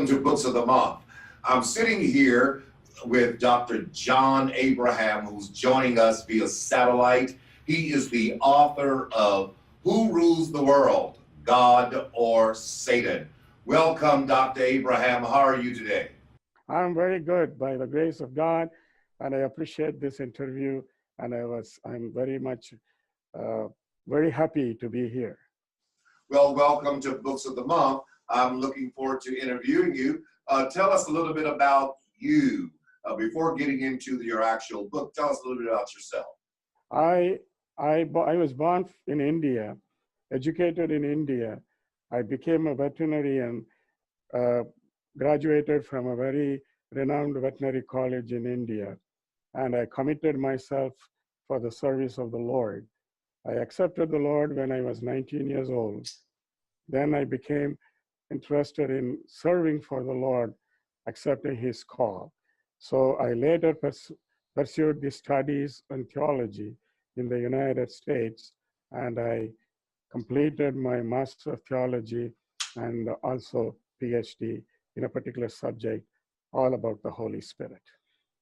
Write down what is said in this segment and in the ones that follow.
welcome to Books of the Month. I'm sitting here with Dr. John Abraham, who's joining us via satellite. He is the author of Who Rules the World, God or Satan? Welcome, Dr. Abraham. How are you today? I'm very good by the grace of God, and I appreciate this interview. And I'm very much, very happy to be here. Well, welcome to Books of the Month. I'm looking forward to interviewing you. Tell us a little bit about you before getting into your actual book. Tell us a little bit about yourself. I was born in India, educated in India. I became a veterinarian, graduated from a very renowned veterinary college in India, and I committed myself for the service of the Lord. I accepted the Lord when I was 19 years old. Then I became interested in serving for the Lord, accepting his call. So I later pursued the studies in theology in the United States, and I completed my Master of Theology and also PhD in a particular subject, all about the Holy Spirit.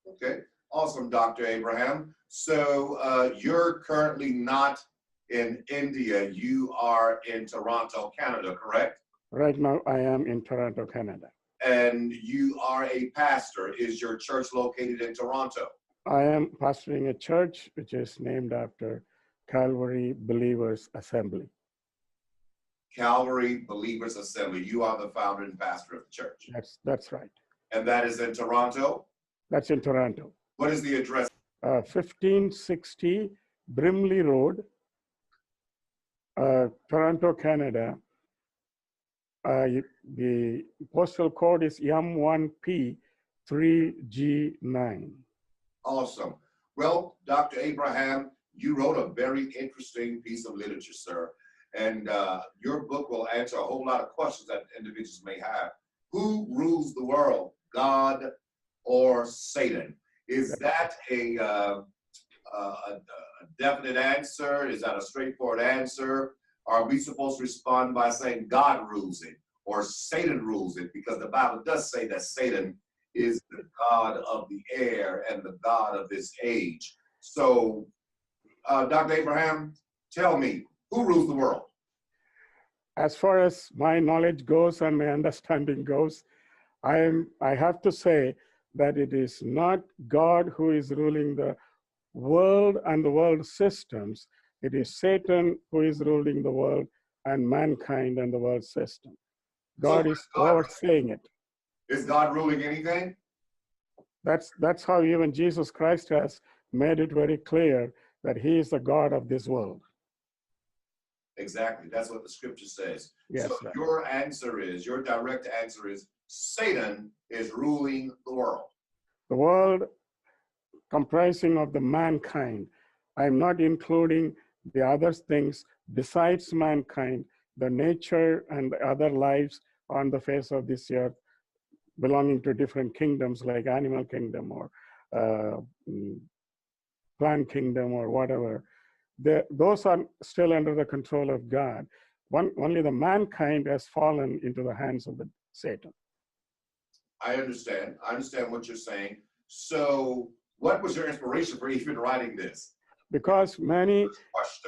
Okay, awesome, Dr. Abraham. So you're currently not in India, you are in Toronto, Canada, correct? Right now, I am in Toronto, Canada. And you are a pastor. Is your church located in Toronto? I am pastoring a church which is named after Calvary Believers Assembly. Calvary Believers Assembly. You are the founder and pastor of the church. That's right. And that is in Toronto? That's in Toronto. What is the address? 1560 Brimley Road, Toronto, Canada. The postal code is M1P3G9. Awesome. Well, Dr. Abraham, you wrote a very interesting piece of literature, sir. And your book will answer a whole lot of questions that individuals may have. Who rules the world, God or Satan? Is that a definite answer? Is that a straightforward answer? Are we supposed to respond by saying God rules it or Satan rules it? Because the Bible does say that Satan is the God of the air and the God of this age. So, Dr. Abraham, tell me, who rules the world? As far as my knowledge goes and my understanding goes, I have to say that it is not God who is ruling the world and the world systems. It is Satan who is ruling the world and mankind and the world system. God is overseeing it. Is God ruling anything? That's how even Jesus Christ has made it very clear that he is the God of this world. Exactly. That's what the scripture says. Yes, so right. Your direct answer is Satan is ruling the world. The world comprising of the mankind. I'm not including the other things besides mankind, the nature and the other lives on the face of this earth belonging to different kingdoms like animal kingdom or plant kingdom or whatever. Those are still under the control of God. Only the mankind has fallen into the hands of Satan. I understand. I understand what you're saying. So what was your inspiration for even writing this? Because many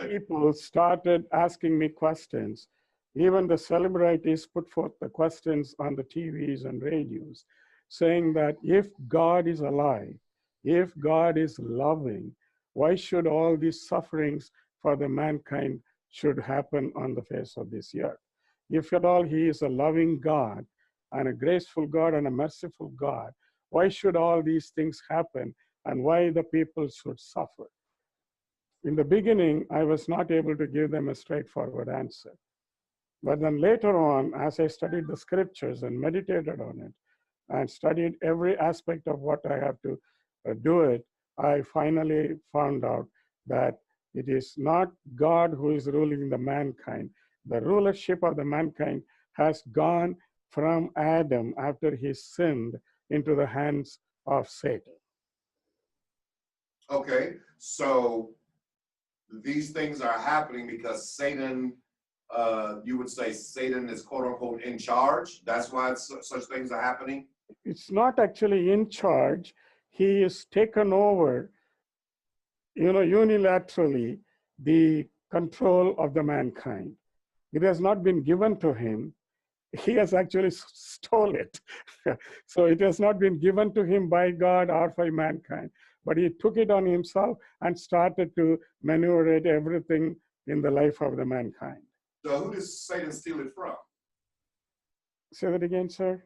people started asking me questions. Even the celebrities put forth the questions on the TVs and radios, saying that if God is alive, if God is loving, why should all these sufferings for the mankind should happen on the face of this earth? If at all he is a loving God and a graceful God and a merciful God, why should all these things happen and why the people should suffer? In the beginning, I was not able to give them a straightforward answer. But then later on, as I studied the scriptures and meditated on it and studied every aspect of what I have to do it, I finally found out that it is not God who is ruling the mankind. The rulership of the mankind has gone from Adam after he sinned into the hands of Satan. Okay, so these things are happening because Satan you would say Satan is quote unquote in charge. That's why such things are happening. It's not actually in charge. He is taken over, unilaterally, the control of the mankind. It has not been given to him. He has actually stole it. So it has not been given to him by God or by mankind, but he took it on himself and started to maneuver everything in the life of the mankind. So who does Satan steal it from? Say that again, sir.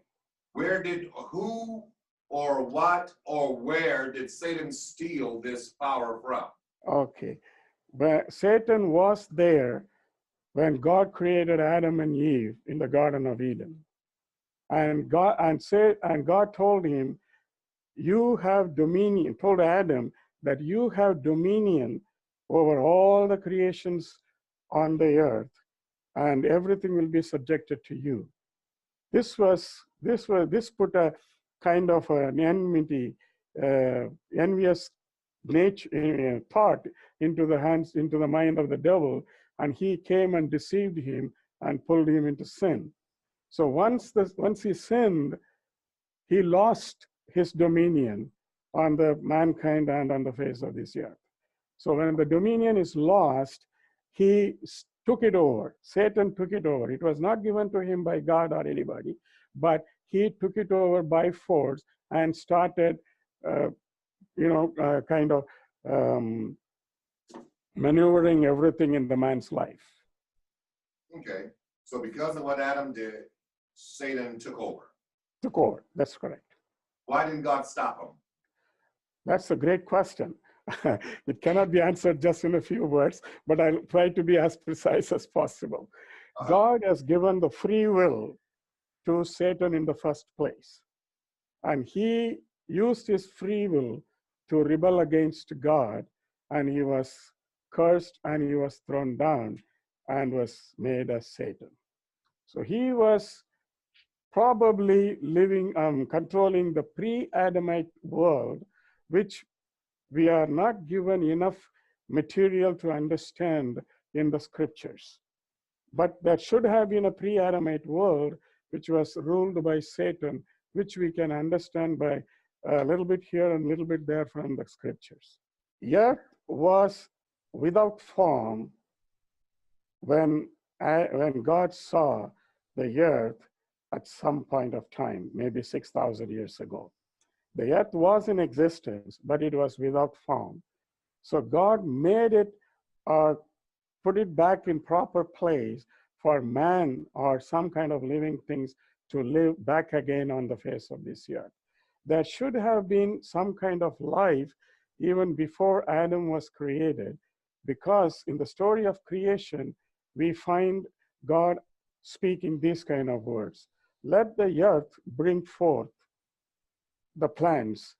Who or what or where did Satan steal this power from? Okay. But Satan was there when God created Adam and Eve in the Garden of Eden. And God told him, you have dominion, told Adam that you have dominion over all the creations on the earth, and everything will be subjected to you. This put a kind of an envious nature, thought into the mind of the devil, and he came and deceived him and pulled him into sin. So once he sinned, he lost his dominion on the mankind and on the face of this earth. So when the dominion is lost, he took it over. Satan took it over. It was not given to him by God or anybody, but he took it over by force and started, maneuvering everything in the man's life. Okay. So because of what Adam did, Satan took over. Took over. That's correct. Why didn't God stop him? That's a great question. It cannot be answered just in a few words, but I'll try to be as precise as possible. God has given the free will to Satan in the first place. And he used his free will to rebel against God, and he was cursed and he was thrown down and was made as Satan. So he was probably controlling the pre-Adamite world, which we are not given enough material to understand in the scriptures. But there should have been a pre-Adamite world which was ruled by Satan, which we can understand by a little bit here and a little bit there from the scriptures. Earth was without form when God saw the earth at some point of time, maybe 6,000 years ago. The earth was in existence, but it was without form. So God made it, put it back in proper place for man or some kind of living things to live back again on the face of this earth. There should have been some kind of life even before Adam was created, because in the story of creation, we find God speaking these kind of words. Let the earth bring forth the plants,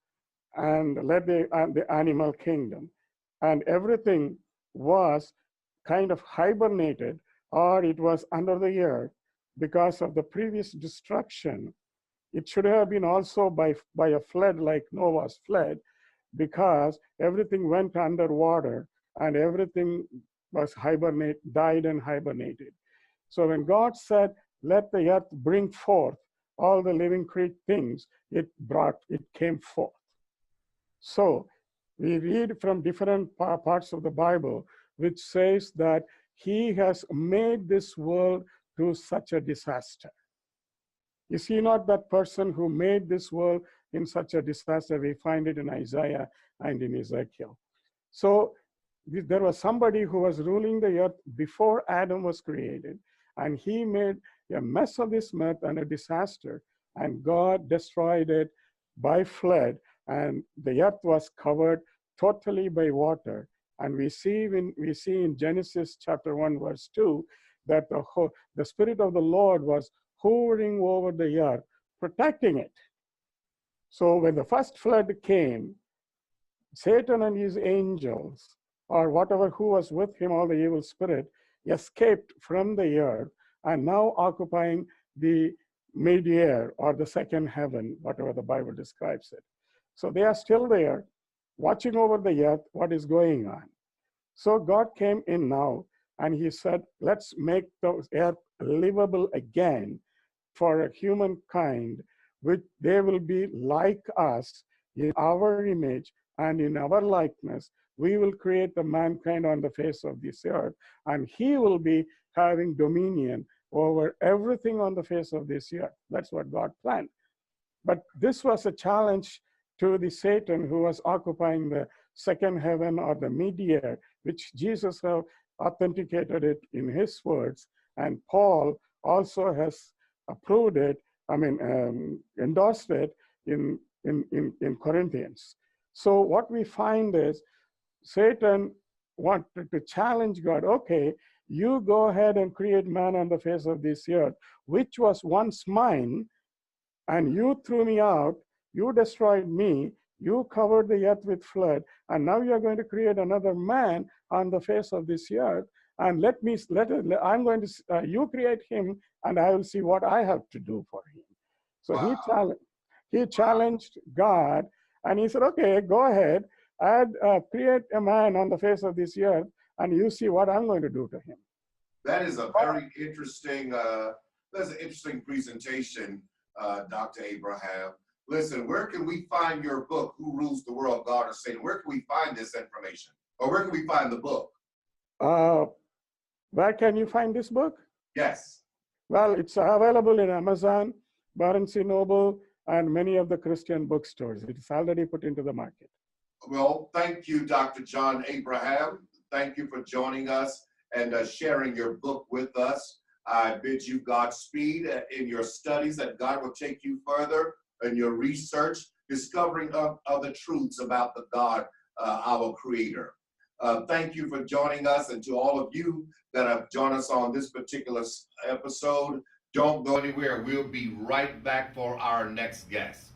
and let the animal kingdom. And everything was kind of hibernated, or it was under the earth because of the previous destruction. It should have been also by a flood like Noah's flood, because everything went underwater and everything was died and hibernated. So when God said, let the earth bring forth all the living things, it came forth. So we read from different parts of the Bible, which says that he has made this world to such a disaster. Is he not that person who made this world in such a disaster? We find it in Isaiah and in Ezekiel. So there was somebody who was ruling the earth before Adam was created, and he made a mess of this earth and a disaster, and God destroyed it by flood, and the earth was covered totally by water. And we see in Genesis chapter 1 verse 2 that the Spirit of the Lord was hovering over the earth, protecting it. So when the first flood came, Satan and his angels, or whatever who was with him, all the evil spirit, escaped from the earth and now occupying the mid-air or the second heaven, whatever the Bible describes it. So they are still there, watching over the earth, what is going on. So God came in now and he said, let's make the earth livable again for a humankind, which they will be like us in our image and in our likeness. We will create the mankind on the face of this earth, and he will be having dominion over everything on the face of this earth. That's what God planned. But this was a challenge to the Satan who was occupying the second heaven or the mid-air, which Jesus have authenticated it in his words, and Paul also has approved it, endorsed it in Corinthians. So what we find is Satan wanted to challenge God. Okay, you go ahead and create man on the face of this earth, which was once mine, and you threw me out, you destroyed me, you covered the earth with flood, and now you're going to create another man on the face of this earth, and you create him, and I will see what I have to do for him. So Wow. he challenged God, and he said, okay, go ahead, create a man on the face of this earth, and you see what I'm going to do to him. That is a very interesting, that's an interesting presentation, Dr. Abraham. Listen, where can we find your book, Who Rules the World, God or Satan? Where can we find this information? Or where can we find the book? Where can you find this book? Yes. Well, it's available in Amazon, Barnes & Noble, and many of the Christian bookstores. It's already put into the market. Well, thank you, Dr. John Abraham. Thank you for joining us and sharing your book with us. I bid you Godspeed in your studies, that God will take you further in your research, discovering other truths about the God, our Creator. Thank you for joining us, and to all of you that have joined us on this particular episode, don't go anywhere. We'll be right back for our next guest.